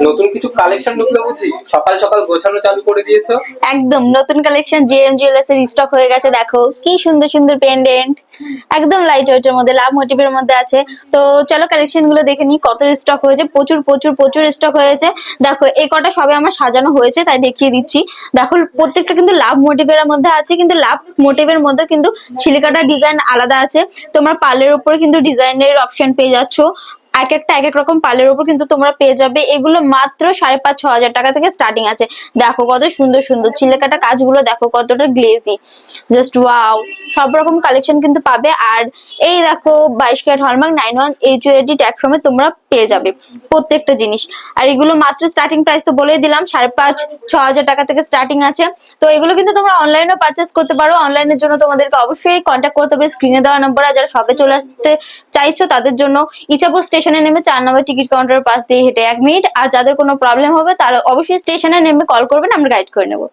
নতুন কিছু কালেকশন ঢুকলো বুঝি, সকাল সকাল গোছানো চালু করে দিয়েছো। একদম নতুন কালেকশন জেএম জুয়েলার্স এর স্টক হয়ে গেছে। দেখো কি সুন্দর সুন্দর পেন্ডেন্ট, একদম লাইট ওয়েটের মধ্যে, লাভ মোটিভের মধ্যে আছে। তো চলো কালেকশন গুলো দেখে নিই কত স্টক হয়েছে। প্রচুর প্রচুর প্রচুর স্টক হয়েছে। দেখো এই কটা সবে আমার সাজানো হয়েছে তাই দেখিয়ে দিচ্ছি। দেখো প্রত্যেকটা কিন্তু লাভ মোটিভের মধ্যে আছে, কিন্তু লাভ মোটিভের মধ্যে কিন্তু ছিলিকাটা ডিজাইন আলাদা আছে। তোমরা পার্লের উপরে কিন্তু ডিজাইনের অপশন পেয়ে যাচ্ছ। এক একটা এক এক রকম পার্লের উপর কিন্তু তোমরা পেয়ে যাবে। এগুলো মাত্র 5,500-6,000 টাকা থেকে স্টার্টিং আছে। দেখো কত সুন্দর সুন্দর ছিলেকাটা কাজগুলো, দেখো কতটা গ্লেজি, জাস্ট ওয়াও। সব রকম কালেকশন কিন্তু পাবে। আর এই দেখো 22 ক্যারেট হলমার্ক 91 HUAD ট্যাগ সমেত তোমরা পেয়ে যাবে প্রত্যেকটা জিনিস। আর এগুলো মাত্র স্টার্টিং প্রাইস তো বলেই দিলাম, 5,500-6,000 টাকা থেকে স্টার্টিং আছে। তো এগুলো কিন্তু তোমরা অনলাইনে পারচেস করতে পারো। অনলাইনের জন্য তোমাদেরকে অবশ্যই কন্ট্যাক্ট করতে হবে স্ক্রিনে দেওয়া নম্বর। আর যারা শপে চলে আসতে চাইছো তাদের জন্য ইচাপুর স্টেশনে নেমে 4 নম্বর টিকিট কাউন্টারের পাশ দিয়ে হেঁটে 1 মিনিট। আর যাদের কোনো প্রবলেম হবে তারা অবশ্যই স্টেশনে নেমে কল করবেন, আমরা গাইড করে নেবো।